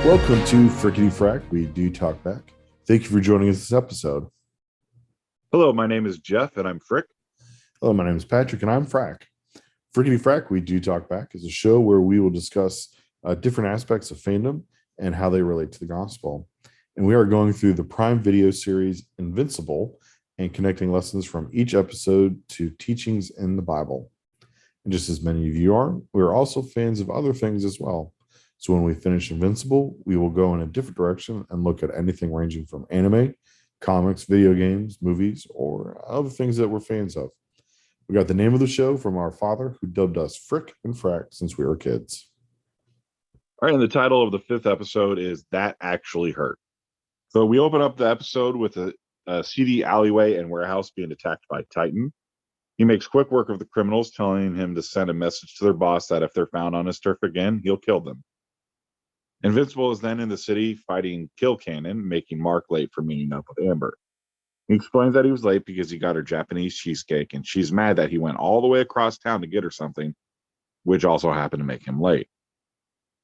Welcome to Frickety Frack. We do talk back. Thank you for joining us this episode. Hello, my name is Jeff, and I'm Frick. Hello, my name is Patrick, and I'm Frack. Frickety Frack, We Do Talk Back is a show where we will discuss different aspects of fandom and how they relate to the gospel. And we are going through the Prime Video series Invincible and connecting lessons from each episode to teachings in the Bible. And just as many of you are, we are also fans of other things as well. So when we finish Invincible, we will go in a different direction and look at anything ranging from anime, comics, video games, movies, or other things that we're fans of. We got the name of the show from our father, who dubbed us Frick and Frack since we were kids. All right, and the title of the fifth episode is That Actually Hurt. So we open up the episode with a seedy alleyway and warehouse being attacked by Titan. He makes quick work of the criminals, telling him to send a message to their boss that if they're found on his turf again, he'll kill them. Invincible is then in the city fighting Kill Cannon, making Mark late for meeting up with Amber. He explains that he was late because he got her Japanese cheesecake, and she's mad that he went all the way across town to get her something, which also happened to make him late.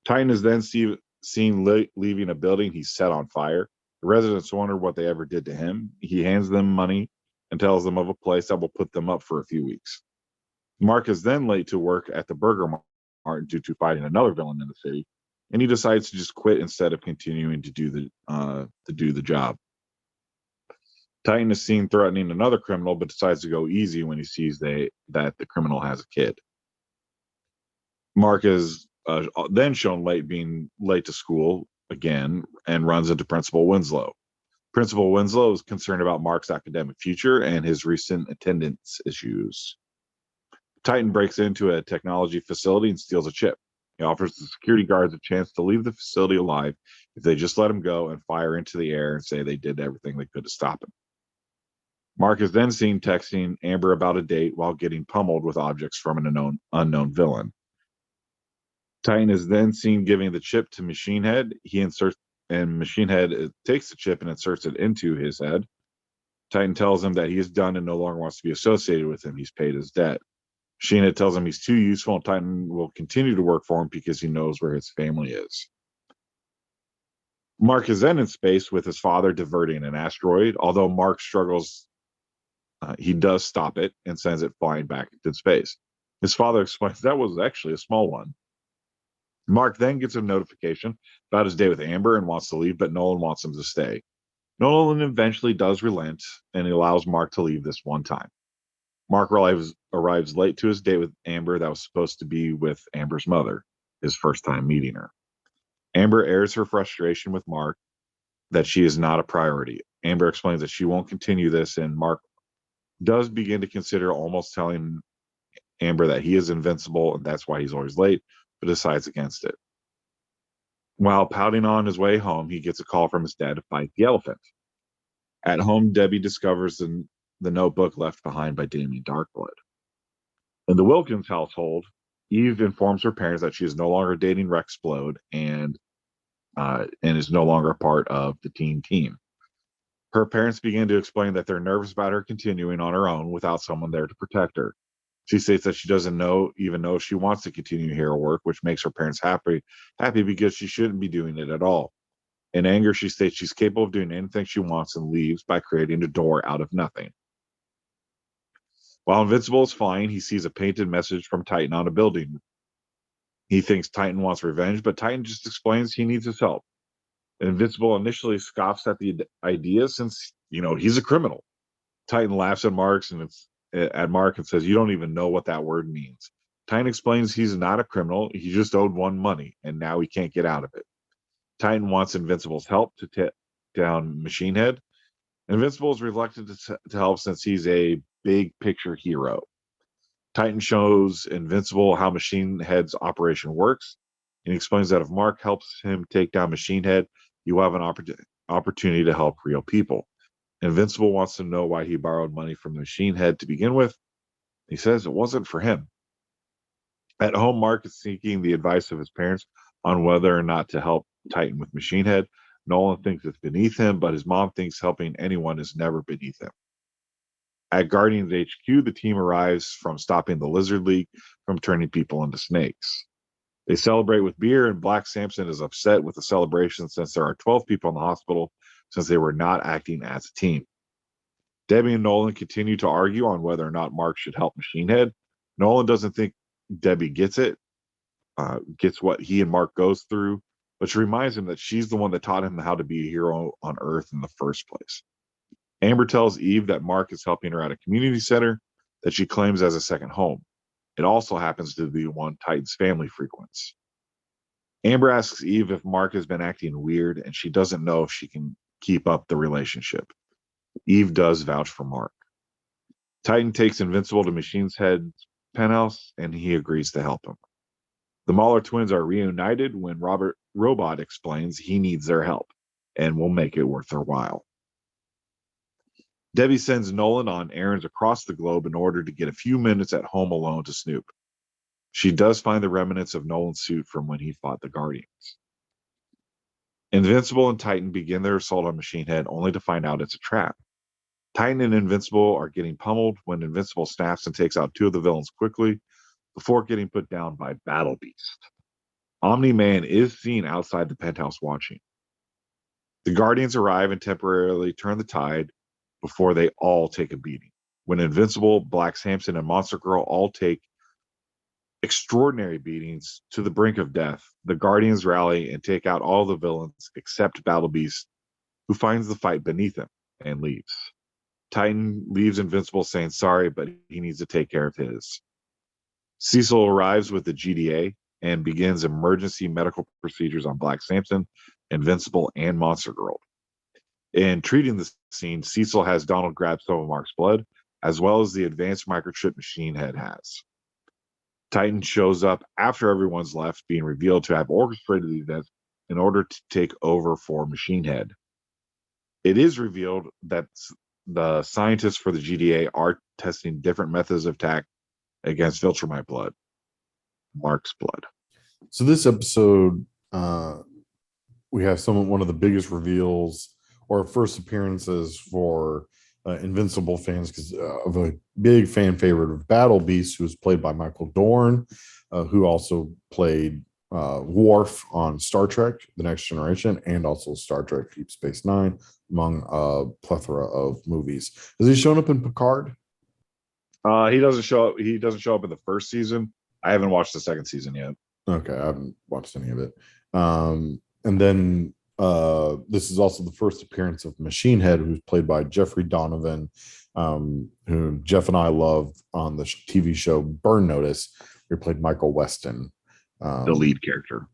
Titan is then seen leaving a building he's set on fire. The residents wonder what they ever did to him. He hands them money and tells them of a place that will put them up for a few weeks. Mark is then late to work at the Burger Mart due to fighting another villain in the city, and he decides to just quit instead of continuing to do the job. Titan is seen threatening another criminal, but decides to go easy when he sees that the criminal has a kid. Mark is then shown being late to school again and runs into Principal Winslow. Principal Winslow is concerned about Mark's academic future and his recent attendance issues. Titan breaks into a technology facility and steals a chip. He offers the security guards a chance to leave the facility alive if they just let him go and fire into the air and say they did everything they could to stop him. Mark is then seen texting Amber about a date while getting pummeled with objects from an unknown villain. Titan is then seen giving the chip to Machine Head. Machine Head takes the chip and inserts it into his head. Titan tells him that he is done and no longer wants to be associated with him. He's paid his debt. Machine Head tells him he's too useful and Titan will continue to work for him because he knows where his family is. Mark is then in space with his father diverting an asteroid. Although Mark struggles, he does stop it and sends it flying back into space. His father explains that was actually a small one. Mark then gets a notification about his day with Amber and wants to leave, but Nolan wants him to stay. Nolan eventually does relent, and he allows Mark to leave this one time. Mark arrives late to his date with Amber that was supposed to be with Amber's mother, his first time meeting her. Amber airs her frustration with Mark that she is not a priority. Amber explains that she won't continue this, and Mark does begin to consider almost telling Amber that he is invincible and that's why he's always late, but decides against it. While pouting on his way home, he gets a call from his dad to fight the elephant. At home, Debbie discovers the notebook left behind by Damien Darkblood. In the Wilkins household, Eve informs her parents that she is no longer dating Rex Blode and is no longer a part of the teen team. Her parents begin to explain that they're nervous about her continuing on her own without someone there to protect her. She states that she doesn't even know if she wants to continue hero work, which makes her parents happy because she shouldn't be doing it at all. In anger, she states she's capable of doing anything she wants and leaves by creating a door out of nothing. While Invincible is flying, he sees a painted message from Titan on a building. He thinks Titan wants revenge, but Titan just explains he needs his help. Invincible initially scoffs at the idea since, he's a criminal. Titan laughs at Mark and says, "You don't even know what that word means." Titan explains he's not a criminal. He just owed one money, and now he can't get out of it. Titan wants Invincible's help to take down Machine Head. Invincible is reluctant to help since he's a big picture hero. Titan shows Invincible how Machine Head's operation works, and he explains that if Mark helps him take down Machine Head, he will have an opportunity to help real people. Invincible wants to know why he borrowed money from the Machine Head to begin with. He says it wasn't for him. At home, Mark is seeking the advice of his parents on whether or not to help Titan with Machine Head. Nolan thinks it's beneath him, but his mom thinks helping anyone is never beneath him. At Guardians HQ, the team arrives from stopping the Lizard League from turning people into snakes. They celebrate with beer, and Black Samson is upset with the celebration since there are 12 people in the hospital since they were not acting as a team. Debbie and Nolan continue to argue on whether or not Mark should help Machine Head. Nolan doesn't think Debbie gets it, gets what he and Mark goes through, but she reminds him that she's the one that taught him how to be a hero on Earth in the first place. Amber tells Eve that Mark is helping her at a community center that she claims as a second home. It also happens to be one Titan's family frequents. Amber asks Eve if Mark has been acting weird, and she doesn't know if she can keep up the relationship. Eve does vouch for Mark. Titan takes Invincible to Machine's Head's penthouse, and he agrees to help him. The Mauler twins are reunited when Robot explains he needs their help and will make it worth their while. Debbie sends Nolan on errands across the globe in order to get a few minutes at home alone to snoop. She does find the remnants of Nolan's suit from when he fought the Guardians. Invincible and Titan begin their assault on Machine Head only to find out it's a trap. Titan and Invincible are getting pummeled when Invincible snaps and takes out two of the villains quickly before getting put down by Battle Beast. Omni-Man is seen outside the penthouse watching. The Guardians arrive and temporarily turn the tide before they all take a beating. When Invincible, Black Samson, and Monster Girl all take extraordinary beatings to the brink of death, the Guardians rally and take out all the villains except Battle Beast, who finds the fight beneath him and leaves. Titan leaves Invincible saying sorry, but he needs to take care of his. Cecil arrives with the GDA and begins emergency medical procedures on Black Samson, Invincible, and Monster Girl. In treating the scene, Cecil has Donald grab some of Mark's blood, as well as the advanced microchip Machine Head has. Titan shows up after everyone's left, being revealed to have orchestrated the event in order to take over for Machine Head. It is revealed that the scientists for the GDA are testing different methods of attack against Viltrumite blood, Mark's blood. So this episode, we have one of the biggest reveals or first appearances for Invincible fans because of a big fan favorite of Battle Beast, who was played by Michael Dorn, who also played Worf on Star Trek: The Next Generation and also Star Trek: Deep Space Nine, among a plethora of movies. Has he shown up in Picard? He doesn't show up. He doesn't show up in the first season. I haven't watched the second season yet. Okay, I haven't watched any of it. And then this is also the first appearance of Machine Head, who's played by Jeffrey Donovan, who Jeff and I love on the TV show Burn Notice, who played Michael Weston, the lead character.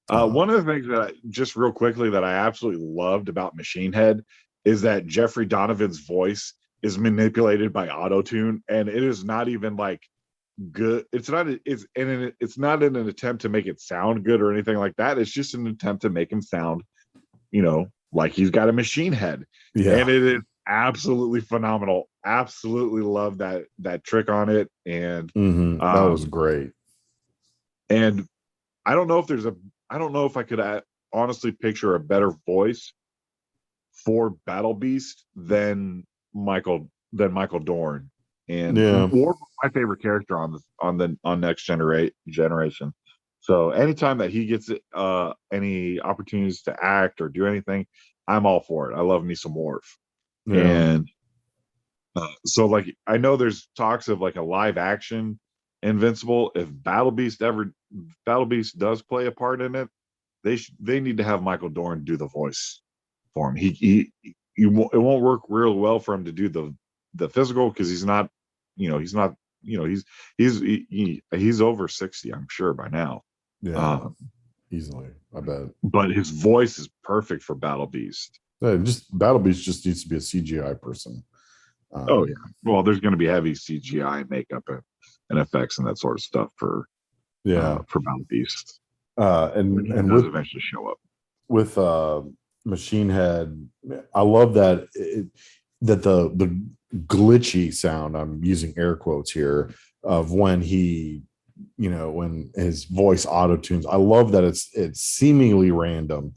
One of the things that just real quickly that I absolutely loved about Machine Head is that Jeffrey Donovan's voice is manipulated by auto-tune, and it is not even like good. It's not in an attempt to make it sound good or anything like that. It's just an attempt to make him sound, like he's got a machine head. Yeah. And it is absolutely phenomenal. Absolutely love that trick on it. And that was great. And I don't know if I could honestly picture a better voice for Battle Beast than Michael Dorn. And or my favorite character on Next Generation. So anytime that he gets any opportunities to act or do anything, I'm all for it. I love me some Worf. Yeah. And so like I know there's talks of like a live action Invincible. If Battle Beast does play a part in it, they need to have Michael Dorn do the voice for him. It won't work real well for him to do the physical because he's over 60, I'm sure by now. Yeah, easily, I bet. But his voice is perfect for Battle Beast. Battle Beast just needs to be a CGI person. Oh yeah. Well, there's going to be heavy CGI makeup and effects and that sort of stuff for Battle Beast. And does eventually show up with Machine Head. I love that that the glitchy sound, I'm using air quotes here, of when he when his voice auto-tunes. I love that it's seemingly random,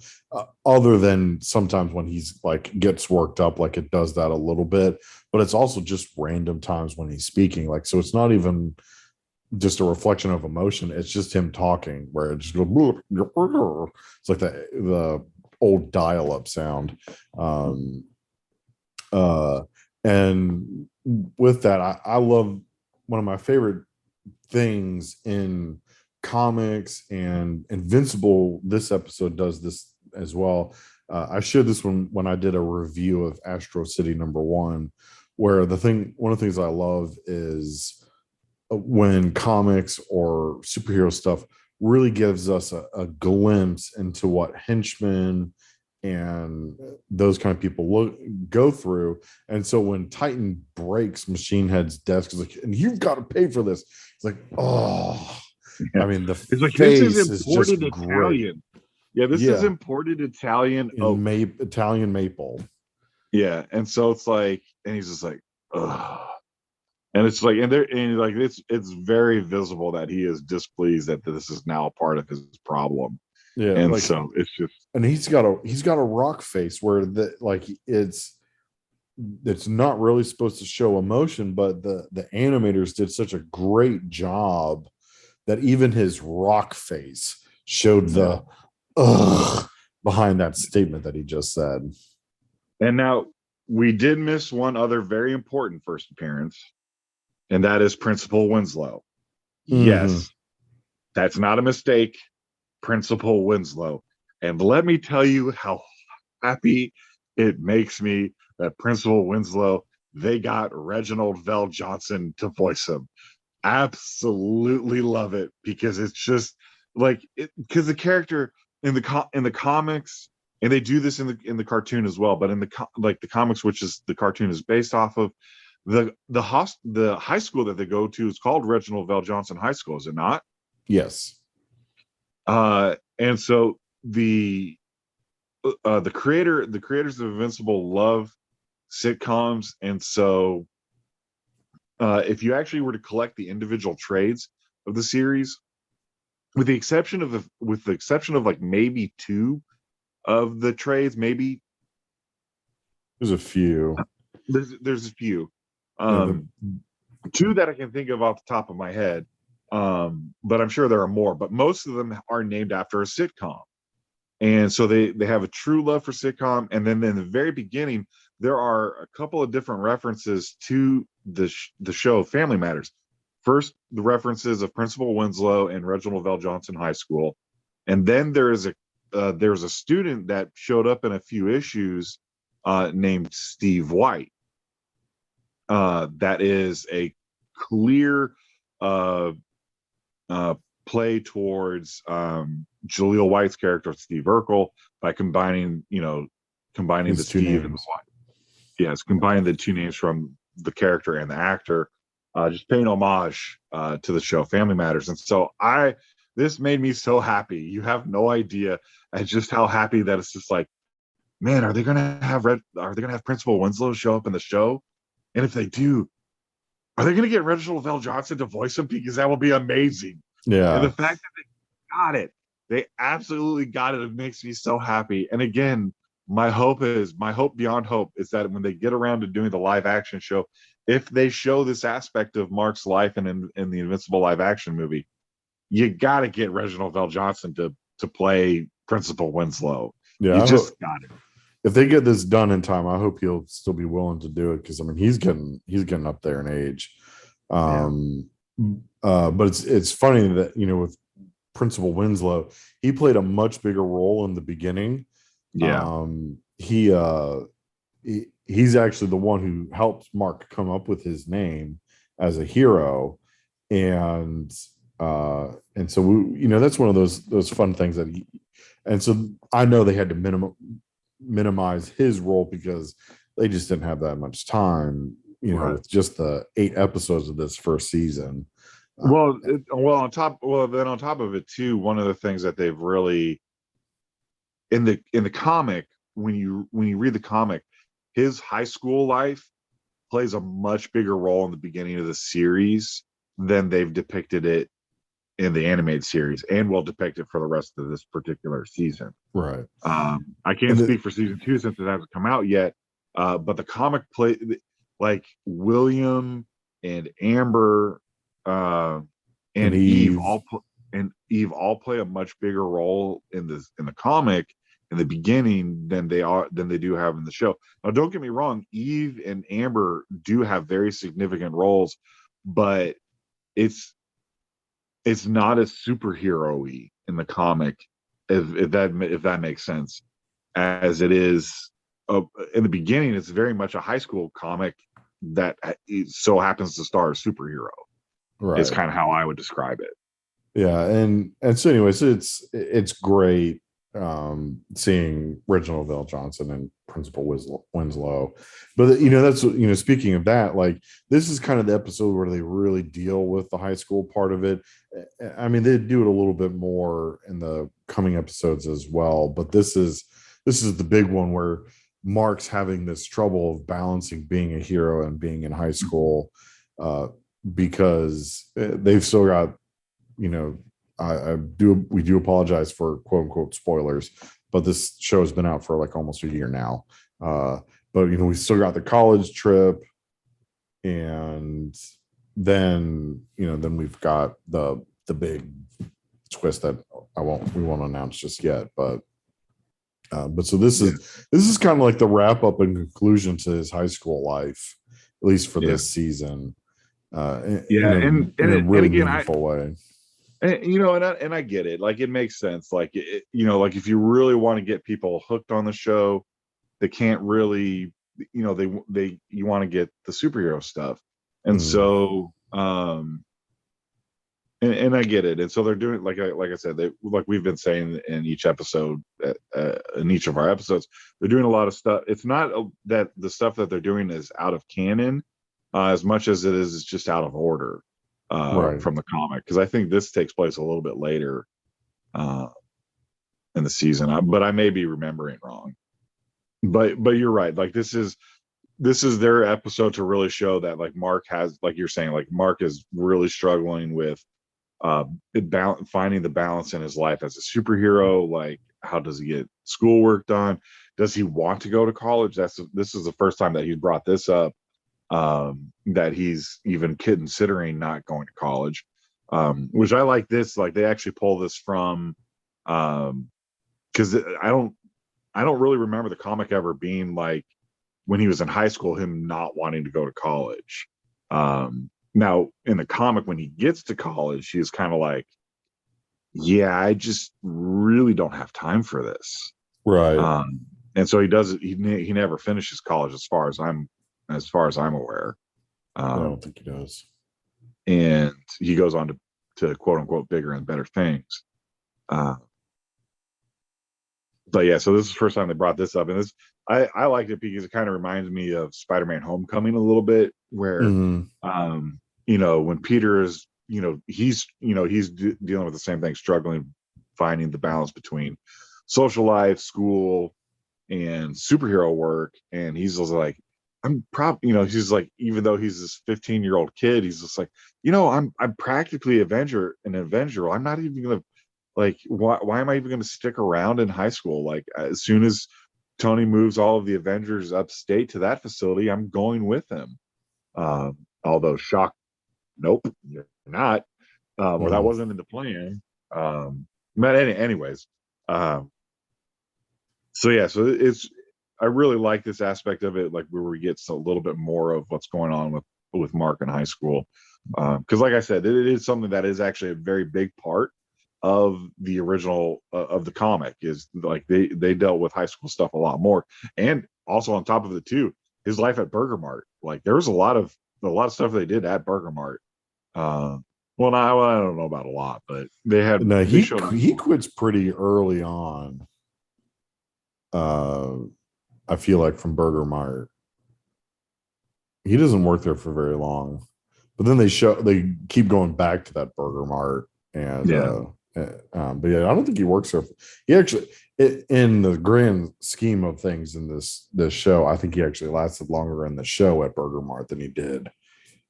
other than sometimes when he's like gets worked up, like it does that a little bit, but it's also just random times when he's speaking, like, so it's not even just a reflection of emotion. It's just him talking, where it just goes. It's like the old dial-up sound. Um, uh, and with that, I love one of my favorite things in comics, and Invincible. This episode does this as well. I shared this one when I did a review of Astro City #1, where one of the things I love is when comics or superhero stuff really gives us a glimpse into what henchmen and those kind of people go through. And so when Titan breaks Machine Head's desk, it's like, and you've got to pay for this. It's like, oh, Yeah. I mean, the It's like, this is face is imported just great. Italian. Yeah, this is Yeah, imported Italian in oak. Italian maple. Yeah, and so it's like, and he's just like, ugh. And it's like, and like it's very visible that he is displeased that this is now a part of his problem. Yeah, And like, so it's just, and he's got a rock face where it's not really supposed to show emotion, but the animators did such a great job that even his rock face showed yeah. the ugh behind that statement that he just said. And now we did miss one other very important first appearance, and that is Principal Winslow. Mm-hmm. Yes, that's not a mistake. Principal Winslow. And let me tell you how happy it makes me that Principal Winslow, they got Reginald Vell Johnson to voice him. Absolutely love it, because it's just like, because the character in the comics, and they do this in the cartoon as well, but in the comics, which is the cartoon is based off of, the high school that they go to is called Reginald Vell Johnson High School, is it not? Yes. And so the creators of Invincible love sitcoms, and so if you actually were to collect the individual trades of the series, with the exception of like maybe two of the trades, maybe There's a few. there's a few, Yeah, the um, two that I can think of off the top of my head, but I'm sure there are more. But most of them are named after a sitcom. And so they have a true love for sitcom. And then in the very beginning, there are a couple of different references to the show Family Matters. First, the references of Principal Winslow and Reginald Vell Johnson High School, and then there's a student that showed up in a few issues named Steve White. That is a clear uh, uh, play towards Jaleel White's character, Steve Urkel, by combining the his two Steve and the names. White. Yes, combining the two names from the character and the actor, just paying homage to the show Family Matters. And so this made me so happy. You have no idea at just how happy that it's just like, man, are they gonna have Principal Winslow show up in the show? And if they do, are they gonna get Reginald Vell Johnson to voice him? Because that will be amazing. And the Yeah. fact that they got it, they absolutely got it. It makes me so happy. And again, my hope beyond hope is that when they get around to doing the live action show, if they show this aspect of Mark's life in the Invincible live action movie, you got to get Reginald Vell Johnson to play Principal Winslow. Yeah. You just got it. If they get this done in time, I hope he'll still be willing to do it, because I mean he's getting up there in age. Yeah. Um, but it's funny that with Principal Winslow, he played a much bigger role in the beginning. Yeah. He's actually the one who helped Mark come up with his name as a hero, and so that's one of those fun things and so I know they had to minimize his role because they just didn't have that much time, Right. with just the 8 episodes of this first season. On top of it too, one of the things that they've really in the comic, when you read the comic, his high school life plays a much bigger role in the beginning of the series than they've depicted it in the animated series, and will depict it for the rest of this particular season. Right. I can't speak for season 2 since it hasn't come out yet, but the comic like William and Amber, and and Eve. Eve all play a much bigger role in the comic in the beginning than they do have in the show. Now, don't get me wrong, Eve and Amber do have very significant roles, but it's it's not as superhero-y in the comic, if that makes sense, as it is in the beginning. It's very much a high school comic that so happens to star a superhero. Is Right. kind of how I would describe it. Yeah, and so anyways, it's great seeing Reginald Vell Johnson and Principal Winslow. But that's speaking of that, like this is kind of the episode where they really deal with the high school part of it. I mean, they do it a little bit more in the coming episodes as well, but this is the big one where Mark's having this trouble of balancing being a hero and being in high school, because they've still got, we do apologize for quote unquote spoilers, but this show has been out for like almost a year now. But we still got the college trip, and then we've got the big twist that we won't announce just yet. But so this is kind of like the wrap up and conclusion to his high school life, at least for this season, Yeah, in a really meaningful way. And I get it. Like it makes sense. Like like if you really want to get people hooked on the show, they can't really, you want to get the superhero stuff, and so and I get it. And so they're doing, like I said, they, like we've been saying in each episode, in each of our episodes, they're doing a lot of stuff. It's not that the stuff that they're doing is out of canon, as much as it is just out of order Right. from the comic. Because I think this takes place a little bit later in the season, but I may be remembering wrong. But you're right. Like this is their episode to really show that, like, Mark has, like you're saying, like Mark is really struggling with finding the balance in his life as a superhero. Like, how does he get schoolwork done? Does he want to go to college? This is the first time that he's brought this up, that he's even considering not going to college, which I like. This, like, they actually pull this from, because I don't really remember the comic ever being like, when he was in high school, him not wanting to go to college. Now, in the comic, when he gets to college, he's kind of like, yeah, I just really don't have time for this. Right. And so he never finishes college, as far as I'm aware. I don't think he does. And he goes on to quote unquote bigger and better things. But yeah, so this is the first time they brought this up, and I liked it because it kind of reminds me of Spider-Man: Homecoming a little bit, where when Peter is, he's dealing with the same thing, struggling, finding the balance between social life, school, and superhero work, and he's just like, he's like, even though he's this 15-year-old kid, he's just like, I'm practically an Avenger. I'm not even gonna, like, why am I even going to stick around in high school? Like, as soon as Tony moves all of the Avengers upstate to that facility, I'm going with him. Although, shock, nope, you're not, or that wasn't in the plan. But anyways, so yeah, so I really like this aspect of it, like where we get a little bit more of what's going on with Mark in high school, because like I said, it is something that is actually a very big part of the original of the comic. Is like they dealt with high school stuff a lot more, and also on top of it too, his life at Burger Mart. Like, there was a lot of stuff they did at Burger Mart. Well, I don't know about a lot, but He quits pretty early on. I feel like from Burger Mart, he doesn't work there for very long, but then they keep going back to that Burger Mart, and but yeah, I don't think he works there. He actually, in the grand scheme of things in this show, I think he actually lasted longer in the show at Burger Mart than he did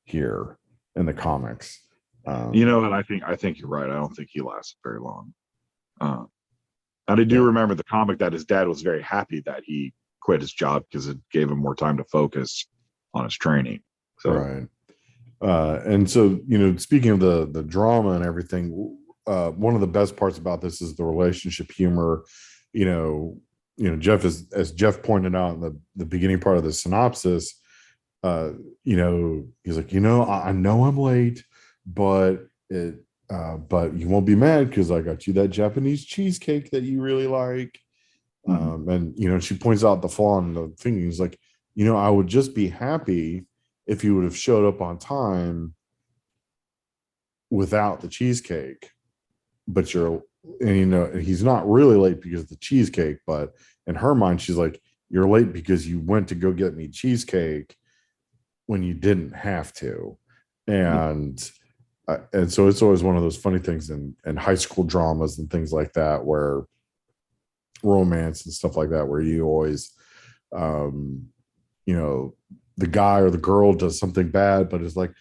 here in the comics. And I think you're right. I don't think he lasted very long. And I do remember the comic that his dad was very happy that he quit his job because it gave him more time to focus on his training. So. Right. And so, speaking of the drama and everything, one of the best parts about this is the relationship humor. You know, Jeff is, as Jeff pointed out in the beginning part of the synopsis. Uh, he's like, I know I'm late, but but you won't be mad because I got you that Japanese cheesecake that you really like. Mhm. And she points out the flaw in the thing. He's like, I would just be happy if you would have showed up on time without the cheesecake. But he's not really late because of the cheesecake, but in her mind, she's like, you're late because you went to go get me cheesecake when you didn't have to. Yeah. And so it's always one of those funny things in high school dramas and things like that, where romance and stuff like that, where you always um you know the guy or the girl does something bad, but it's like,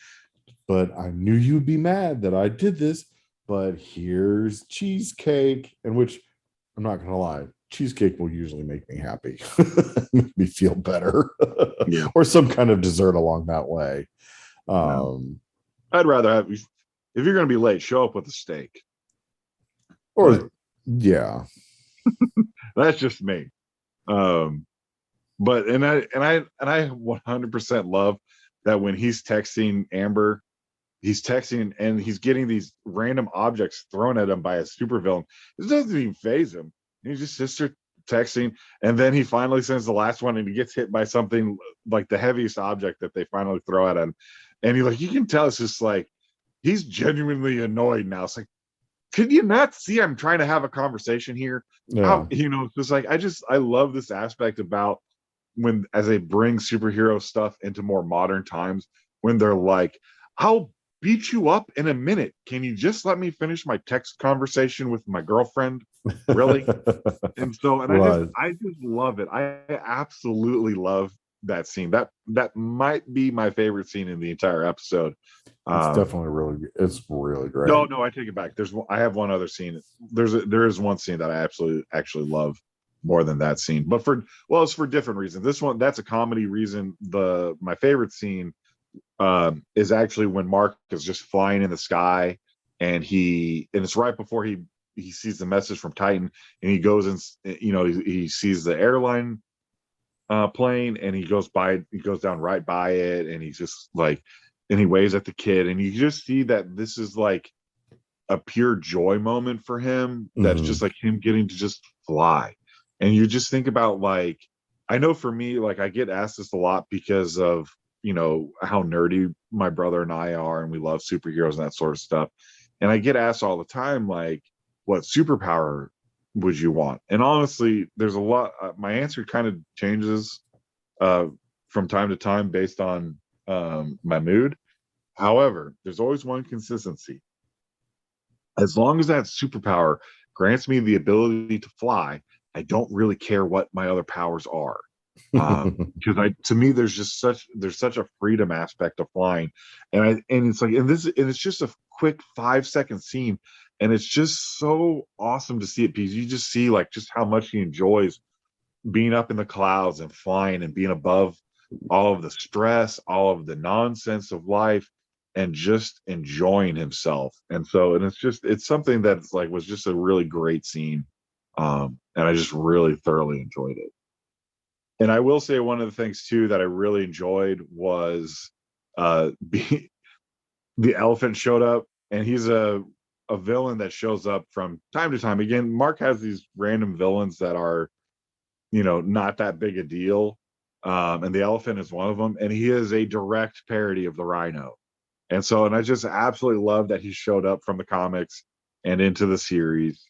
but I knew you'd be mad that I did this, but here's cheesecake. And which, I'm not gonna lie, cheesecake will usually make me happy. Make me feel better. Yeah. Or some kind of dessert along that way. No. um I'd rather have, if you're going to be late, show up with a steak. But or yeah. that's just me. Um, but and I 100% love that when he's texting Amber, he's texting and he's getting these random objects thrown at him by a supervillain. This doesn't even phase him. He just sits there texting, and then he finally sends the last one, and he gets hit by something like the heaviest object that they finally throw at him, and he like, you can tell it's just like he's genuinely annoyed now. It's like, can you not see I'm trying to have a conversation here? How, Yeah. it's just like, I love this aspect about when, as they bring superhero stuff into more modern times, when they're like, I'll beat you up in a minute. Can you just let me finish my text conversation with my girlfriend? Really? And so, and Right. I just love it. I absolutely love that scene. That might be my favorite scene in the entire episode. It's Um, definitely it's really no, great. no, I take it back. I have one other scene. There is one scene that I absolutely actually love more than that scene, but it's for different reasons. This one, that's a comedy reason. My favorite scene is actually when Mark is just flying in the sky, and it's right before he sees the message from Titan, and he goes and he sees the airline plane, and he goes down right by it, and he's just like, and he waves at the kid, and you just see that this is like a pure joy moment for him, that's Hmm. just like him getting to just fly. And you just think about, like, I know for me, like, I get asked this a lot because of how nerdy my brother and I are, and we love superheroes and that sort of stuff. And I get asked all the time, like, what superpower would you want? And honestly, there's a lot, my answer kind of changes uh from time to time based on my mood. However, there's always one consistency. As long as that superpower grants me the ability to fly, I don't really care what my other powers are. Because to me, there's such a freedom aspect of flying, and it's like, and it's just a quick 5 second scene, and it's just so awesome to see it, because you just see like just how much he enjoys being up in the clouds and flying and being above all of the stress, all of the nonsense of life, and just enjoying himself. And so, and it's something that's like, was just a really great scene. And I just really thoroughly enjoyed it. And I will say, one of the things too that I really enjoyed was uh be, the elephant showed up, and he's a villain that shows up from time to time. Again, Mark has these random villains that are not that big a deal. And the elephant is one of them. And he is a direct parody of the rhino. And so, and I just absolutely love that he showed up from the comics and into the series.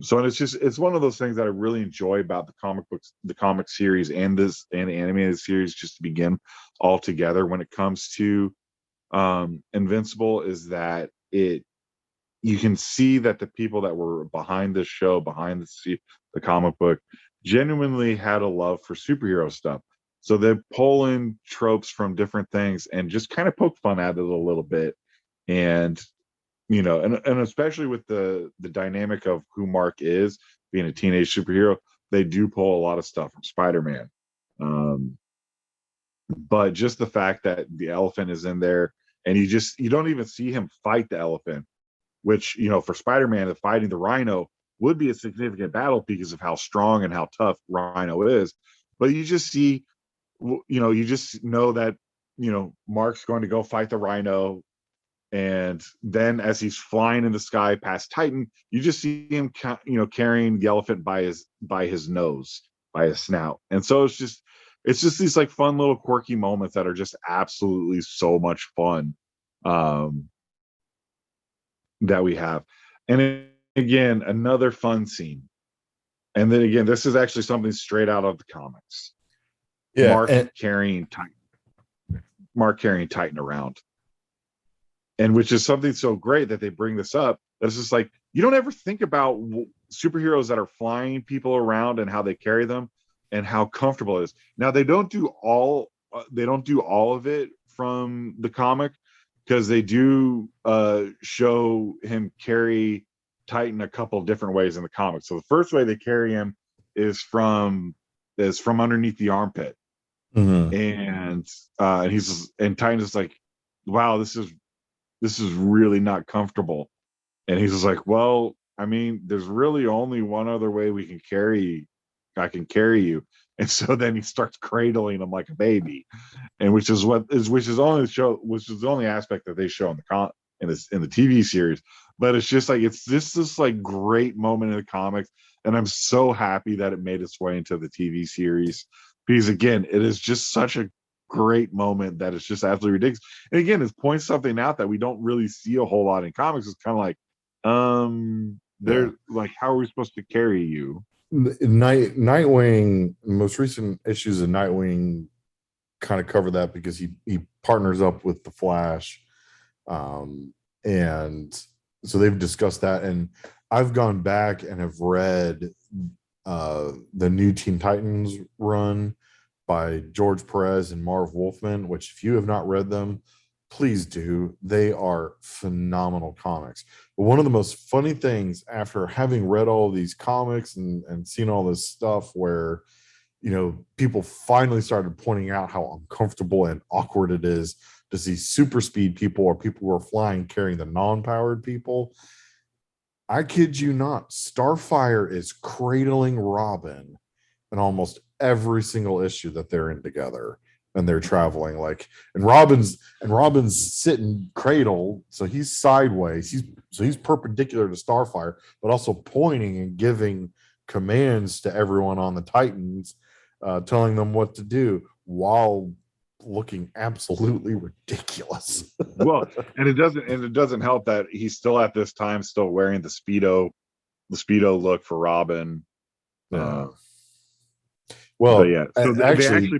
So, and it's one of those things that I really enjoy about the comic books, the comic series, and the animated series, just to begin all together when it comes to Invincible, is that you can see that the people that were behind this show, behind the comic book, genuinely had a love for superhero stuff. So they pull in tropes from different things and just kind of poke fun at it a little bit. And and especially with the dynamic of who Mark is, being a teenage superhero, they do pull a lot of stuff from Spider-Man. Um, but just the fact that the elephant is in there, and you don't even see him fight the elephant, which, for Spider-Man, fighting the Rhino would be a significant battle because of how strong and how tough Rhino is. But you just see, you just know that, Mark's going to go fight the Rhino. And then as he's flying in the sky past Titan, you just see him, carrying the elephant by his nose, by his snout. And so it's just these like fun little quirky moments that are just absolutely so much fun. Um, that we have. And again, another fun scene. And then again, this is actually something straight out of the comics. Yeah, Mark and carrying Titan, Mark carrying Titan around. And which is something so great that they bring this up. That it's just like, you don't ever think about superheroes that are flying people around and how they carry them and how comfortable it is. Now they don't do all of it from the comic, because they do show him carry Titan a couple of different ways in the comics. So the first way they carry him is from underneath the armpit, mhm. and and Titan is like, wow, this is really not comfortable. And he's just like, well, I mean, there's really only one other way I can carry you. And so then he starts cradling him like a baby, and which is the only aspect that they show in the TV series. But it's just like, it's just this like great moment in the comics, and I'm so happy that it made its way into the TV series, because again, it is just such a great moment that it's just absolutely ridiculous. And again, it points something out that we don't really see a whole lot in comics. It's kind of like, Yeah. they're like, how are we supposed to carry you? Nightwing, most recent issues of Nightwing kind of cover that because he partners up with the Flash, and so they've discussed that. And I've gone back and have read the new Teen Titans run by George Perez and Marv Wolfman, which if you have not read them, please do. They are phenomenal comics. But one of the most funny things, after having read all these comics and seen all this stuff where, people finally started pointing out how uncomfortable and awkward it is to see super speed people or people who are flying carrying the non-powered people. I kid you not, Starfire is cradling Robin in almost every single issue that they're in together, and they're traveling, like, and Robin's sitting cradle, so he's sideways, he's perpendicular to Starfire, but also pointing and giving commands to everyone on the Titans, telling them what to do while looking absolutely ridiculous. Well, and it doesn't help that he's still at this time still wearing the speedo look for Robin. Yeah. Uh, but Well, yeah, so they actually,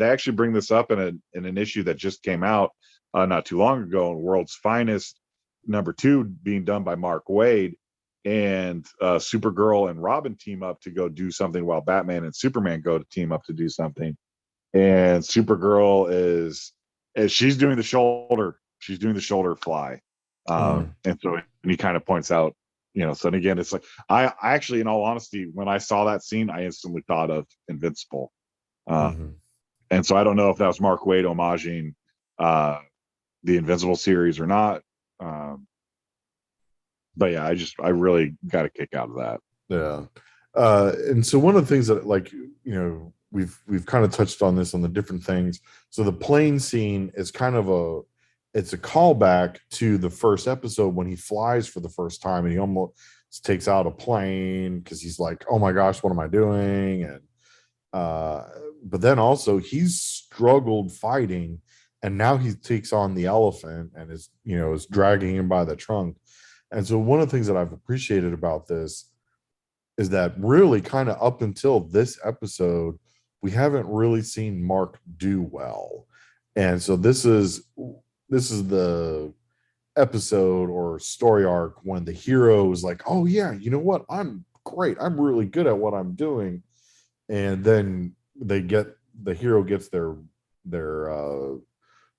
actually bring this up in an issue that just came out not too long ago, in World's Finest #2, being done by Mark Waid, and Supergirl and Robin team up to go do something, while Batman and Superman go to team up to do something. And Supergirl is she's doing the shoulder fly, and he kind of points out, so again, it's like, I actually, in all honesty, when I saw that scene, I instantly thought of Invincible. mhm. And so I don't know if that was Mark Waid homaging the Invincible series or not. um, but yeah, I really got a kick out of that. Yeah. And so one of the things that, like, we've kind of touched on this on the different things. So the plane scene is kind of it's a callback to the first episode when he flies for the first time and he almost takes out a plane because he's like, oh my gosh, what am I doing? And but then also he's struggled fighting, and now he takes on the elephant and is dragging him by the trunk. And so one of the things that I've appreciated about this is that really kind of up until this episode, we haven't really seen Mark do well. And so this is the episode or story arc when the hero is like, oh yeah, you know what? I'm great. I'm really good at what I'm doing. And then the hero gets their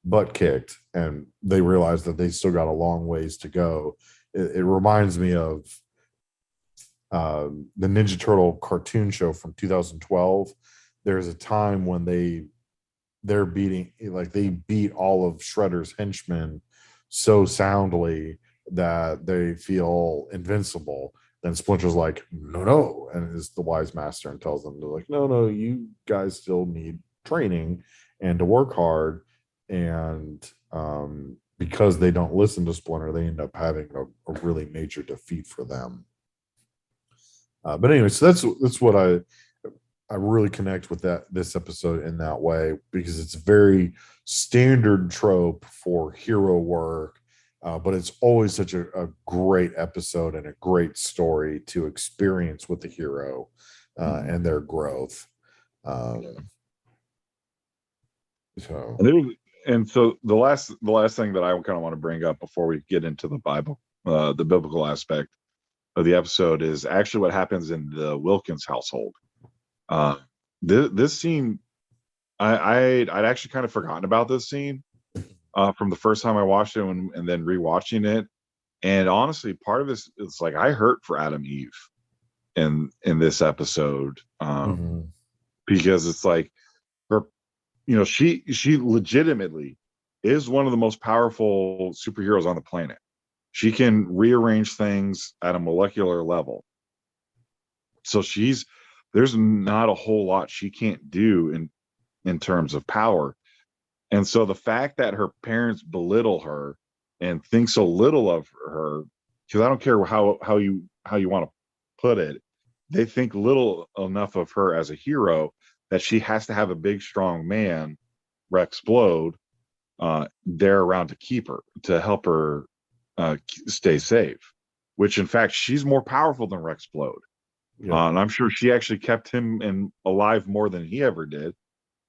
butt kicked, and they realize that they still got a long ways to go. It reminds me of the Ninja Turtle cartoon show from 2012. There's a time when they're beating, like they beat all of Shredder's henchmen so soundly that they feel invincible. Then Splinter's like, no, no, and is the wise master and tells them, they're like, no, no, you guys still need training and to work hard. And because they don't listen to Splinter, they end up having a really major defeat for them. But anyway, so that's what I really connect with this episode in that way, because it's a very standard trope for hero work, but it's always such a great episode and a great story to experience with the hero and their growth. So And so the last thing that I kind of want to bring up before we get into the biblical aspect of the episode is actually what happens in the Wilkins household. This scene, I'd actually kind of forgotten about this scene from the first time I watched it and then rewatching it. And honestly, part of this is like I hurt for Adam Eve in this episode because it's like her, she legitimately is one of the most powerful superheroes on the planet. She can rearrange things at a molecular level. So there's not a whole lot she can't do in terms of power. And so the fact that her parents belittle her and think so little of her, because I don't care how you want to put it, they think little enough of her as a hero that she has to have a big, strong man, Rexplode, there around to keep her, to help her stay safe. Which, in fact, she's more powerful than Rexplode. Yeah. And I'm sure she actually kept him alive more than he ever did.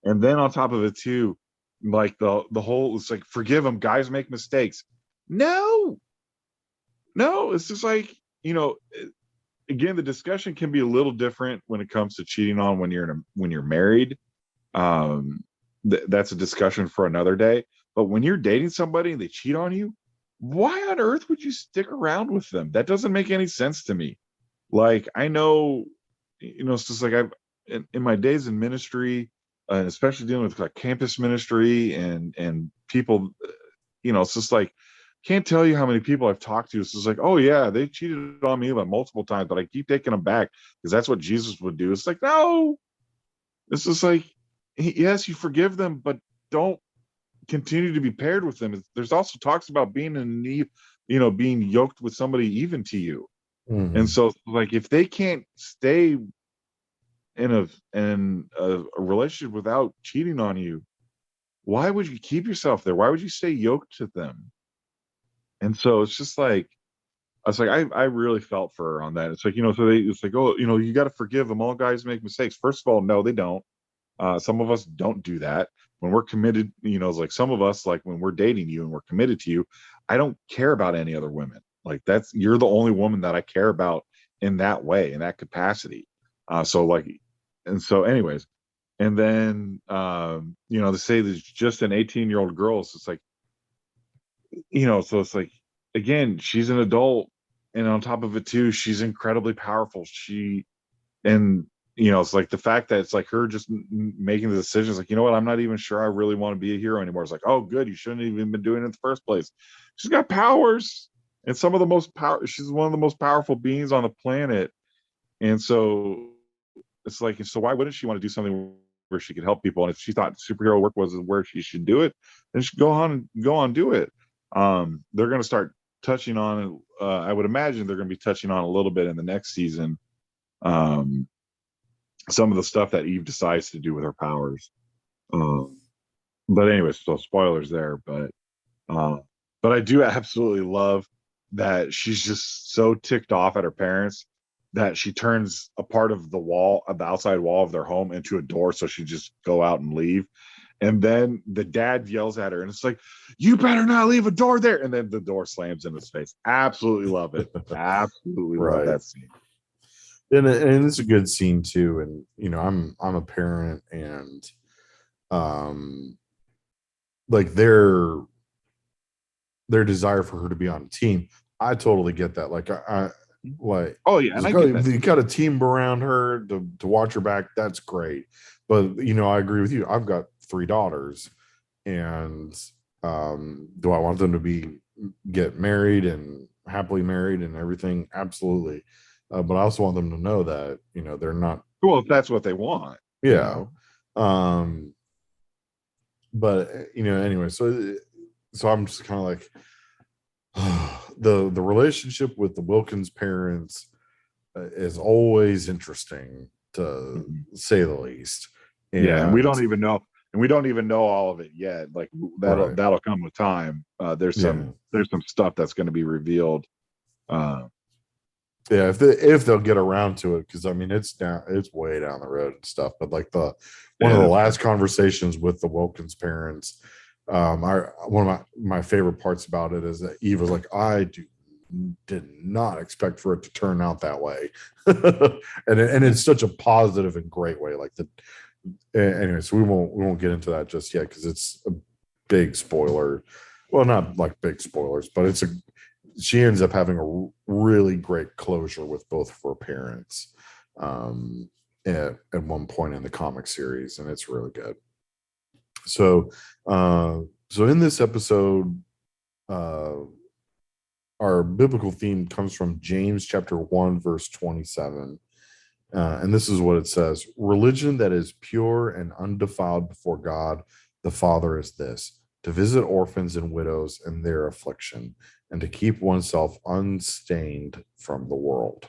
And then on top of it, too, like the whole, it's like, forgive them, guys make mistakes. No, it's just like, again, the discussion can be a little different when it comes to cheating on when you're married. That's a discussion for another day. But when you're dating somebody and they cheat on you, why on earth would you stick around with them? That doesn't make any sense to me. Like, I know, it's just like in my days in ministry, and especially dealing with like campus ministry and people, it's just like, can't tell you how many people I've talked to. It's just like, oh yeah, they cheated on me about multiple times, but I keep taking them back because that's what Jesus would do. It's like, no, it's just like, yes, you forgive them, but don't continue to be paired with them. There's also talks about being being yoked with somebody even to you. And so, like, if they can't stay in a relationship without cheating on you, why would you keep yourself there? Why would you stay yoked to them? And so it's just like, I was like, I really felt for her on that. It's like, it's like, oh, you got to forgive them. All guys make mistakes. First of all, no, they don't. Some of us don't do that. When we're committed, it's like some of us, like when we're dating you and we're committed to you, I don't care about any other women. Like you're the only woman that I care about in that way, in that capacity. So anyways, and then, to say there's just an 18-year-old girl, so it's like, so it's like, again, she's an adult. And on top of it too, she's incredibly powerful. It's like the fact that it's like her just making the decisions, like, you know what, I'm not even sure I really want to be a hero anymore. It's like, oh, good, you shouldn't have even been doing it in the first place. She's got powers, and she's one of the most powerful beings on the planet. And so it's like, so why wouldn't she want to do something where she could help people? And if she thought superhero work was where she should do it, then she go on do it. They're going to start touching on, I would imagine they're going to be touching on a little bit in the next season, some of the stuff that Eve decides to do with her powers. But anyways, so spoilers there, but I do absolutely love that she's just so ticked off at her parents that she turns a part of the outside wall of their home into a door, so she just go out and leave. And then the dad yells at her, and it's like, you better not leave a door there. And then the door slams in his face. Absolutely love it. Absolutely love that scene. And it's a good scene too. And I'm a parent, and like their desire for her to be on a team, I totally get that. Like I like, oh yeah, and I get that. You got a team around her to watch her back. That's great. But I agree with you. I've got three daughters, and do I want them to get married and happily married and everything? Absolutely. But I also want them to know that, they're not. Well, if that's what they want, Yeah. But anyway, so I'm just kind of like, the relationship with the Wilkins parents is always interesting, to say the least. Yeah, and we And don't even know, all of it yet. Like right. that'll come with time. There's Yeah. some stuff that's going to be revealed. Yeah, if they'll get around to it, because I mean it's way down the road and stuff. But like one of Yeah, the that's last conversations with the Wilkins parents, one of my favorite parts about it is that Eve was like, did not expect for it to turn out that way, and it's such a positive and great way. Like anyway, so we won't get into that just yet, because it's a big spoiler. Well, not like big spoilers, but she ends up having a really great closure with both of her parents, at one point in the comic series, and it's really good. So in this episode, uh, our biblical theme comes from James chapter 1 verse 27. And this is what it says: religion that is pure and undefiled before God the Father is this, to visit orphans and widows in their affliction, and to keep oneself unstained from the world.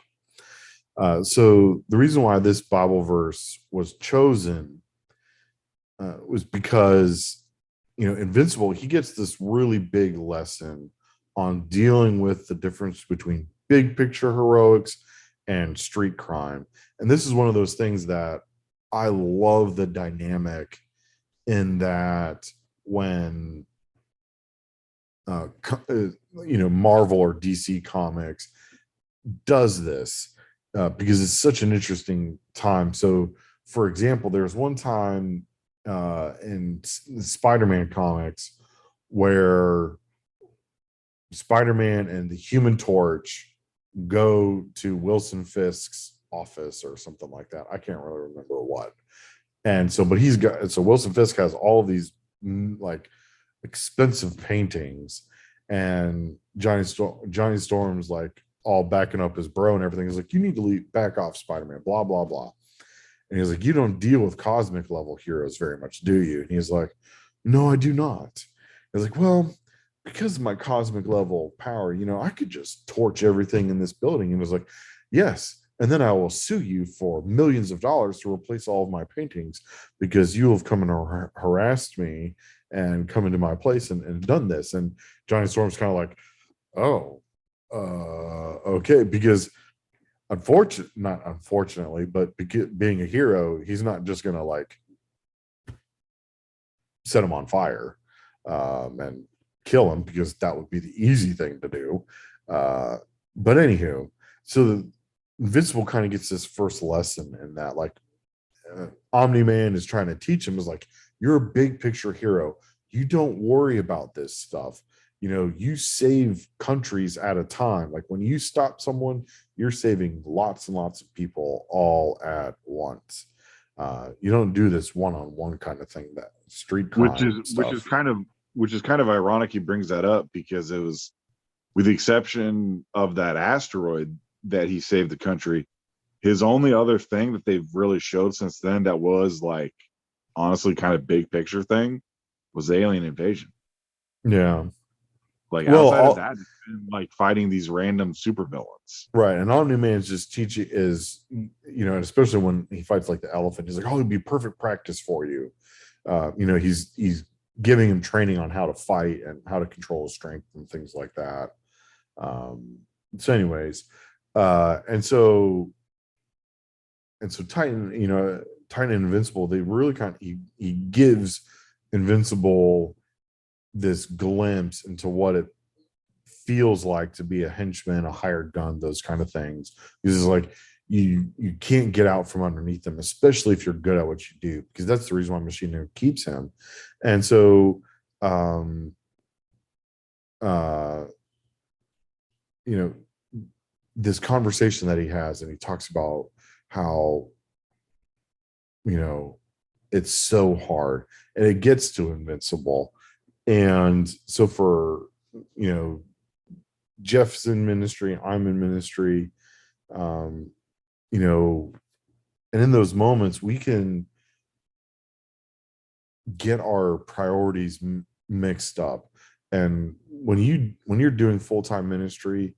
So the reason why this Bible verse was chosen was because, Invincible, he gets this really big lesson on dealing with the difference between big picture heroics and street crime. And this is one of those things that I love, the dynamic in that when Marvel or DC Comics does this, because it's such an interesting time. So, for example, there's one time in Spider-Man comics where Spider-Man and the Human Torch go to Wilson Fisk's office or something like that. I can't really remember what. And so, but Wilson Fisk has all of these like expensive paintings, and Johnny Storm's like all backing up his bro and everything. He's like, you need to back off, Spider-Man, blah, blah, blah. And he's like, you don't deal with cosmic level heroes very much, do you? And he's like, no, I do not. He's like, well, because of my cosmic level power, I could just torch everything in this building. And he was like, yes. And then I will sue you for millions of dollars to replace all of my paintings, because you have come and harassed me and come into my place and done this. And Johnny Storm's kind of like, oh, okay. Because not unfortunately, but being a hero, he's not just going to like set him on fire and kill him, because that would be the easy thing to do. But anywho, so the Invincible kind of gets this first lesson in that, like, Omni-Man is trying to teach him, is like, you're a big picture hero. You don't worry about this stuff. You save countries at a time. Like, when you stop someone, you're saving lots and lots of people all at once. You don't do this one-on-one kind of thing, that street crime stuff. Which is kind of ironic he brings that up, because it was, with the exception of that asteroid that he saved the country, his only other thing that they've really showed since then that was like honestly kind of big picture thing was the alien invasion. Yeah. Like, Well, outside of that, it's been like fighting these random supervillains. right. And Omni-Man's just teaching is, and especially when he fights like the elephant, he's like, oh, it'd be perfect practice for you. He's giving him training on how to fight and how to control his strength and things like that. So anyways, and so Titan and Invincible, they really he gives Invincible this glimpse into what it feels like to be a henchman, a hired gun, those kind of things. Because it's like, you can't get out from underneath them, especially if you're good at what you do, because that's the reason why Machine keeps him. And so this conversation that he has, and he talks about how, it's so hard, and it gets to Invincible. And so for, you know, Jeff's in ministry, I'm in ministry, um, you know, and in those moments we can get our priorities mixed up. And when you're doing full-time ministry,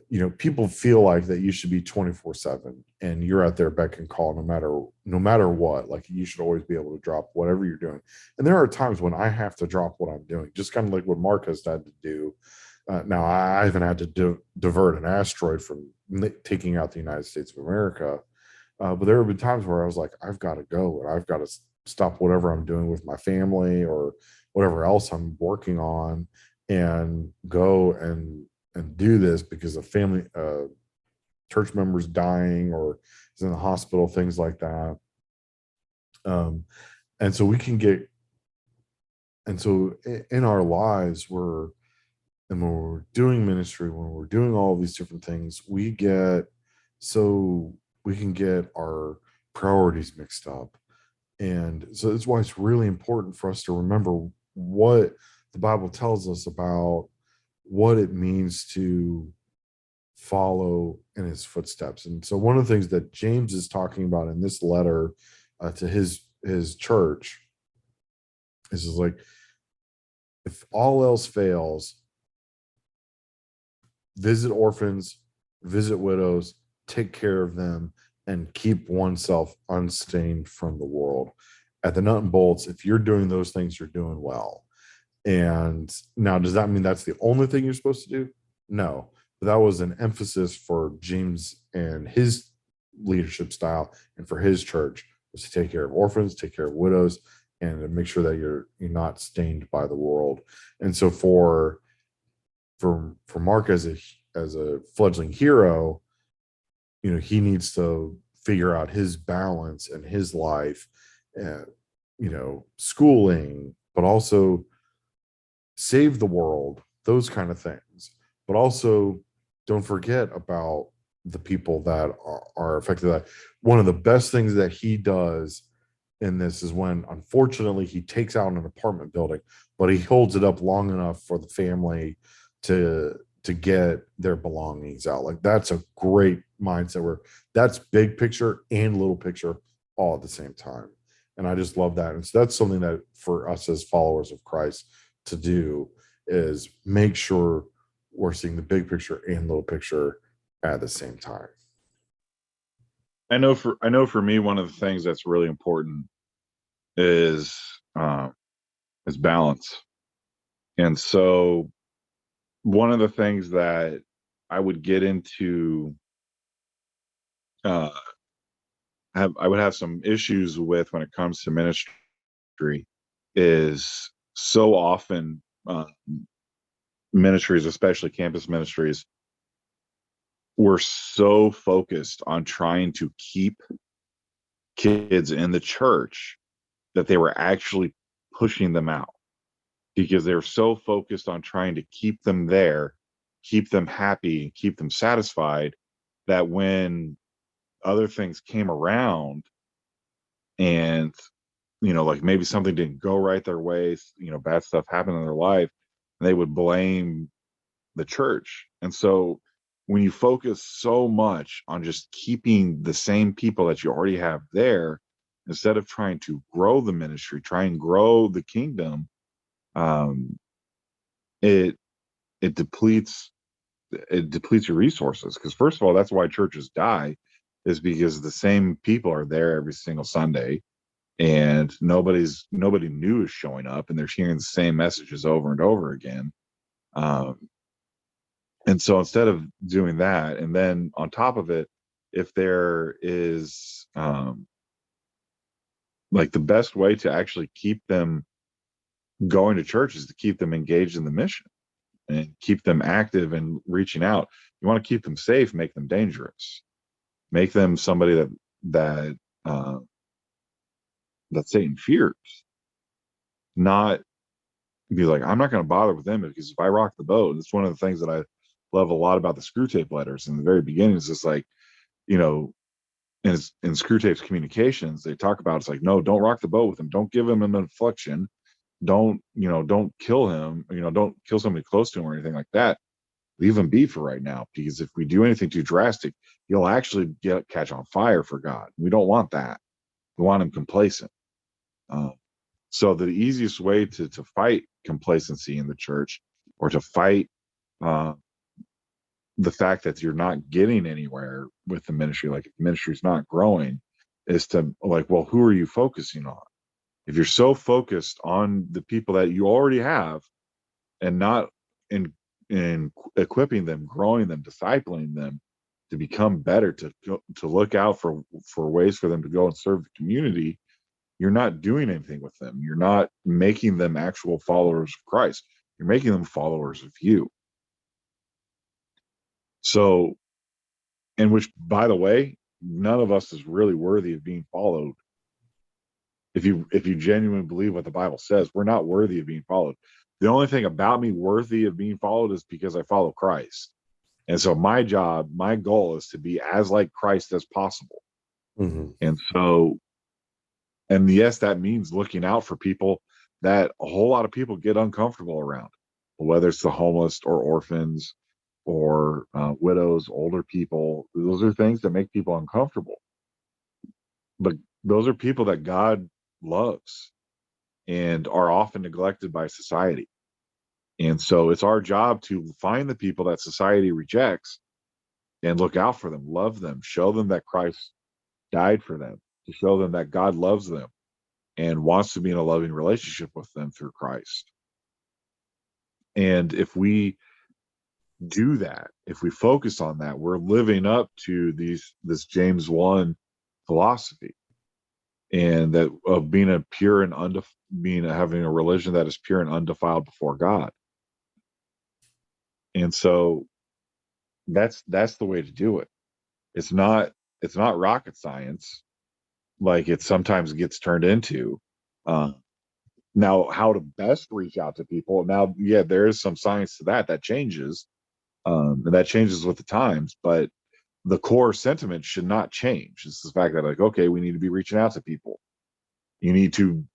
you know, people feel like that you should be 24/7 and you're out there beck and call no matter what. Like you should always be able to drop whatever you're doing. And there are times when I have to drop what I'm doing, just kind of like what Mark has had to do. Now I haven't had to divert an asteroid from taking out the United States of America, but there have been times where I was like, I've got to go and I've got to stop whatever I'm doing with my family or whatever else I'm working on, and go and do this because a family church members dying or is in the hospital, things like that. Um, and so we can get, and so in our lives, and when we're doing ministry, when we're doing all these different things, so we can get our priorities mixed up. And so that's why it's really important for us to remember what the Bible tells us about what it means to follow in his footsteps. And so one of the things that James is talking about in this letter to his church is like, if all else fails, visit orphans, visit widows, take care of them, and keep oneself unstained from the world. At the nut and bolts, if you're doing those things, you're doing well. And now, does that mean that's the only thing you're supposed to do? No, but that was an emphasis for James and his leadership style, and for his church, was to take care of orphans, take care of widows, and to make sure that you're not stained by the world. And so for Mark as a fledgling hero, you know, he needs to figure out his balance in his life, and you know, schooling, but also save the world, those kind of things. But also, don't forget about the people that are affected. That one of the best things that he does in this is when, unfortunately, he takes out an apartment building, but he holds it up long enough for the family to get their belongings out. Like that's a great mindset where that's big picture and little picture all at the same time. And I just love that. And so that's something that for us as followers of Christ to do, is make sure we're seeing the big picture and little picture at the same time. I know for me, one of the things that's really important is uh, is balance. And so one of the things that I would get into, uh, I would have some issues with when it comes to ministry, is so often ministries, especially campus ministries, were so focused on trying to keep kids in the church that they were actually pushing them out, because they were so focused on trying to keep them there, keep them happy, keep them satisfied, that when other things came around and, you know, like maybe something didn't go right their way, you know, bad stuff happened in their life, they would blame the church. And so when you focus so much on just keeping the same people that you already have there, instead of trying to grow the ministry, try and grow the kingdom, um, it it depletes your resources. Because first of all, that's why churches die, is because the same people are there every single Sunday, and nobody new is showing up, and they're hearing the same messages over and over again. Um, and so instead of doing that, and then on top of it, if there is like, the best way to actually keep them going to church is to keep them engaged in the mission and keep them active and reaching out. You want to keep them safe, make them dangerous, make them somebody that uh, that Satan fears. Not be like, I'm not going to bother with them, because if I rock the boat, it's one of the things that I love a lot about the Screw Tape letters in the very beginning. Is just like, you know, in Screwtape's communications, they talk about, it's like, no, don't rock the boat with him. Don't give him an inflection. Don't kill him. Don't kill somebody close to him or anything like that. Leave him be for right now, because if we do anything too drastic, he'll actually catch on fire for God. We don't want that. We want him complacent. Uh, so the easiest way to fight complacency in the church, or to fight uh, the fact that you're not getting anywhere with the ministry, like if the ministry's not growing, is to, like, well, who are you focusing on? If you're so focused on the people that you already have, and not in equipping them, growing them, discipling them to become better, to look out for ways for them to go and serve the community, you're not doing anything with them. You're not making them actual followers of Christ. You're making them followers of you. So, and which, by the way, none of us is really worthy of being followed. If you genuinely believe what the Bible says, we're not worthy of being followed. The only thing about me worthy of being followed is because I follow Christ. And so my job, my goal is to be as like Christ as possible. Mm-hmm. And so, and yes, that means looking out for people that a whole lot of people get uncomfortable around, whether it's the homeless or orphans or widows, older people. Those are things that make people uncomfortable. But those are people that God loves and are often neglected by society. And so it's our job to find the people that society rejects and look out for them, love them, show them that Christ died for them, to show them that God loves them and wants to be in a loving relationship with them through Christ. And if we do that, if we focus on that, we're living up to this James 1 philosophy, and that of being a pure and having a religion that is pure and undefiled before God. And so that's the way to do it. It's not rocket science like it sometimes gets turned into. Uh, Now, how to best reach out to people? Now, yeah, there is some science to that changes, and that changes with the times. But the core sentiment should not change. It's the fact that, like, okay, we need to be reaching out to people. You need to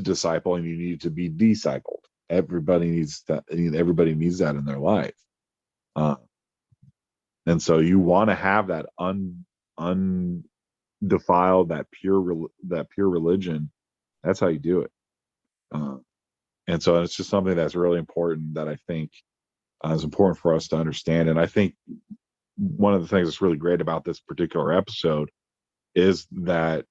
disciple, and you need to be discipled. Everybody needs that. Everybody needs that in their life. Uh, and so you want to have that undefiled, that pure religion. That's how you do it. Uh, and so it's just something that's really important, that I think is important for us to understand. And I think one of the things that's really great about this particular episode is that,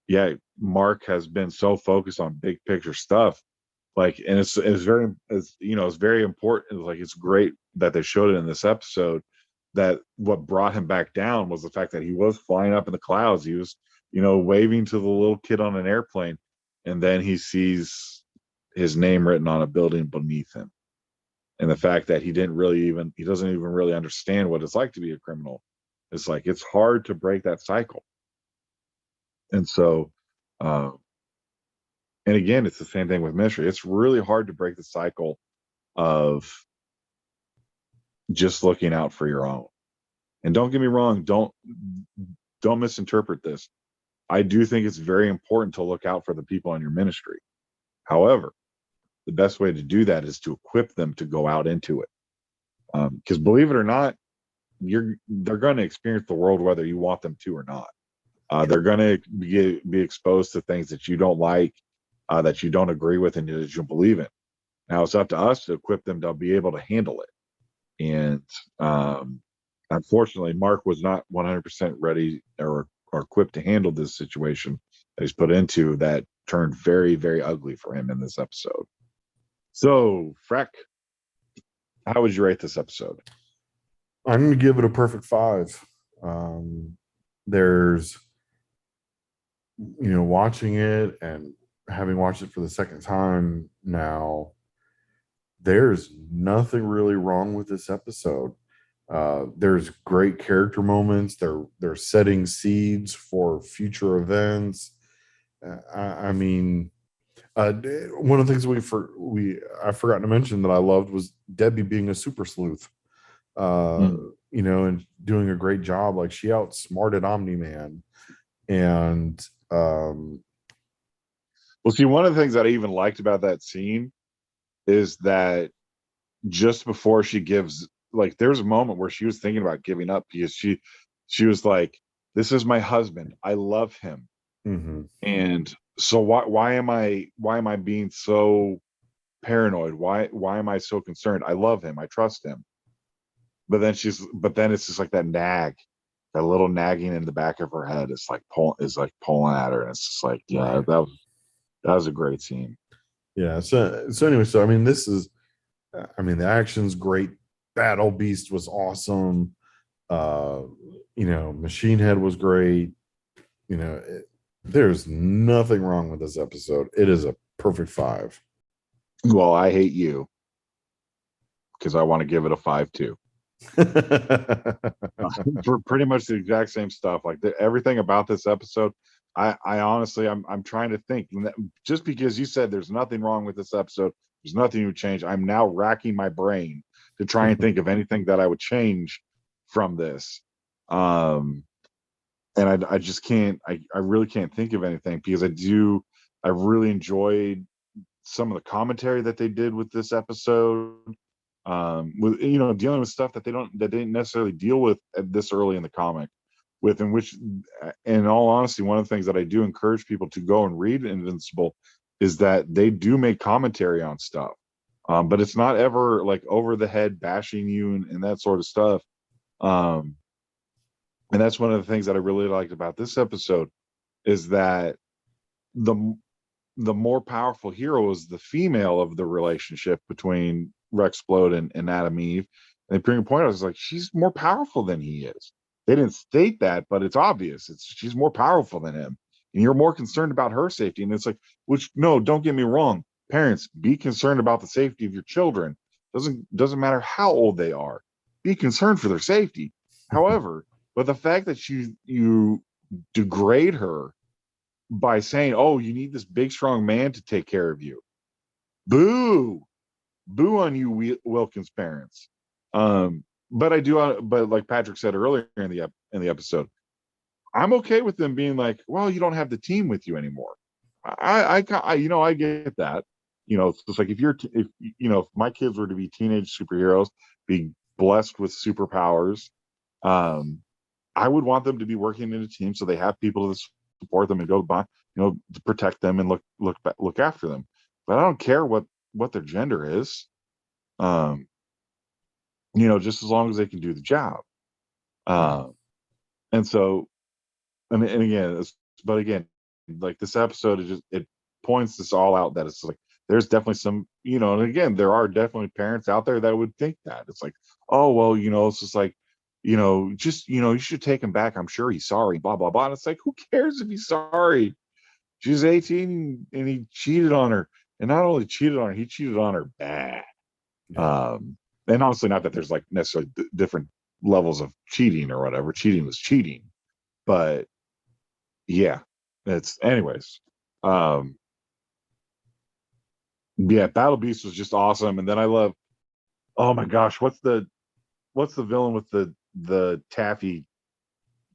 yeah, Mark has been so focused on big picture stuff, like, and it's very important. Like, it's great that they showed it in this episode, that what brought him back down was the fact that he was flying up in the clouds. He was, waving to the little kid on an airplane, and then he sees his name written on a building beneath him. And the fact that he doesn't even really understand what it's like to be a criminal. It's like, it's hard to break that cycle. And so, uh, and again, it's the same thing with ministry. It's really hard to break the cycle of just looking out for your own. And don't get me wrong, don't misinterpret this. I do think it's very important to look out for the people in your ministry. However, the best way to do that is to equip them to go out into it. Because believe it or not, they're going to experience the world whether you want them to or not. They're going to be exposed to things that you don't like, that you don't agree with, and that you believe in. Now it's up to us to equip them to be able to handle it. And unfortunately, Mark was not 100% ready or equipped to handle this situation that he's put into, that turned very, very ugly for him in this episode. So, Freck, how would you rate this episode? I'm going to give it a perfect 5. There's, watching it and having watched it for the second time now, there's nothing really wrong with this episode. There's great character moments. They're setting seeds for future events. I mean, one of the things I forgot to mention that I loved was Debbie being a super sleuth. and doing a great job. Like, she outsmarted Omni-Man. And Well, see, one of the things that I even liked about that scene is that just before she gives, like, there's a moment where she was thinking about giving up because she was like, "This is my husband. I love him, mhm, and so why am I being so paranoid? Why am I so concerned? I love him. I trust him." But then it's just like that little nagging in the back of her head is pulling at her, and it's just like, yeah, right. that was a great scene. Yeah. So anyway, so I mean, the action's great. Battle Beast was awesome. Uh, Machine Head was great. There's nothing wrong with this episode. It is a perfect 5. Well, I hate you because I want to give it a 5 too. For pretty much the exact same stuff. Like everything about this episode, I honestly, I'm trying to think. Just because you said there's nothing wrong with this episode, there's nothing you would change. I'm now racking my brain to try and think of anything that I would change from this. Um, and I just can't. I really can't think of anything because I really enjoyed some of the commentary that they did with this episode, with dealing with stuff that they didn't necessarily deal with at this early in the comic, with in which, in all honesty, one of the things that I do encourage people to go and read Invincible is that they do make commentary on stuff, but it's not ever like over the head bashing you and that sort of stuff. um, and that's one of the things that I really liked about this episode is that the the more powerful hero is the female of the relationship between Rexplode and Adam Eve. And they bring a point out, it's like she's more powerful than he is. They didn't state that, but it's obvious. It's she's more powerful than him. And you're more concerned about her safety. And it's like, which no, don't get me wrong. Parents, be concerned about the safety of your children. Doesn't matter how old they are. Be concerned for their safety. However, but the fact that you degrade her by saying, "Oh, you need this big, strong man to take care of you." Boo, boo on you, Wilkins parents. But I do, but like Patrick said earlier in the episode, I'm okay with them being like, "Well, you don't have the team with you anymore." I get that. It's just like if my kids were to be teenage superheroes, be blessed with superpowers, um, I would want them to be working in a team so they have people to support them and go by, to protect them and look after them. But I don't care what their gender is, um, just as long as they can do the job. Right. Uh, and so, and again, but again, like this episode, it points this all out that it's like there's definitely some, and again, there are definitely parents out there that would think that it's like, oh well, it's just like, just you should take him back. I'm sure he's sorry. Blah blah blah. And it's like, who cares if he's sorry? She's 18 and he cheated on her, and not only cheated on her, he cheated on her bad. Yeah. Um, and honestly, not that there's like necessarily different levels of cheating or whatever. Cheating was cheating, but yeah, it's anyways. Um, yeah, Battle Beast was just awesome, and then I love. Oh my gosh, what's the villain with the taffy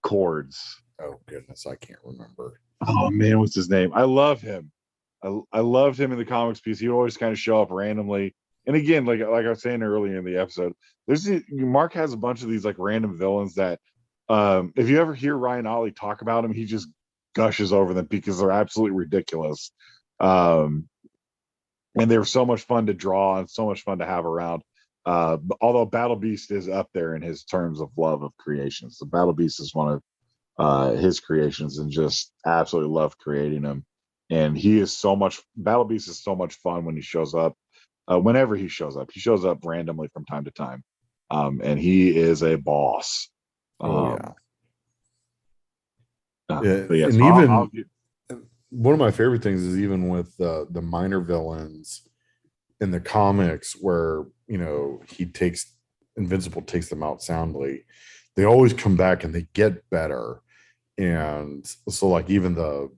cords? Oh goodness, I can't remember. Oh man, what's his name? I love him. I loved him in the comics piece. He would always kind of show up randomly. And again, like I was saying earlier in the episode, Mark has a bunch of these like random villains that, if you ever hear Ryan Ollie talk about him, he just gushes over them because they're absolutely ridiculous. Um, and they were so much fun to draw and so much fun to have around. Although Battle Beast is up there in his terms of love of creations. The Battle Beast is one of his creations and just absolutely love creating him. And he is so much Battle Beast is so much fun when he shows up. Whenever he shows up randomly from time to time, and he is a boss. Oh yeah. Um, Yeah, but yes, and I'll even one of my favorite things is even with the minor villains in the comics where he takes Invincible takes them out soundly. They always come back and they get better. And so like even the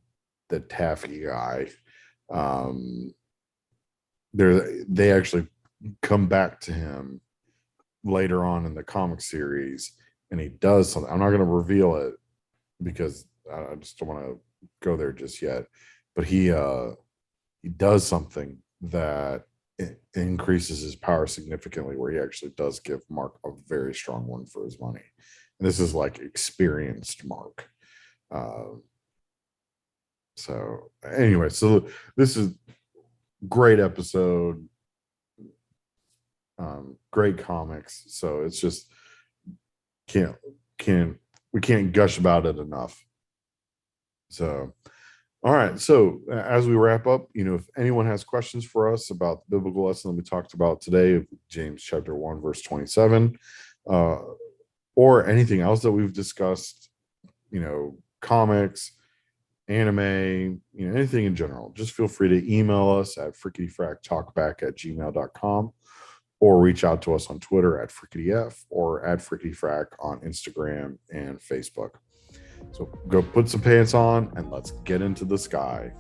taffy guy, um they actually come back to him later on in the comic series, and he does something. I'm not going to reveal it because I just don't want to go there just yet. But he does something that increases his power significantly, where he actually does give Mark a very strong one for his money. And this is like experienced Mark. Uh, so anyway, so this is great episode, great comics. So it's just can't can't we can't gush about it enough. So all right. So as we wrap up, if anyone has questions for us about the biblical lesson that we talked about today, James chapter 1, verse 27, uh, or anything else that we've discussed, comics, anime, anything in general, just feel free to email us at frickityfractalkback@gmail.com or reach out to us on Twitter at frickityf or at frickityfrac on Instagram and Facebook. So go put some pants on and let's get into the sky.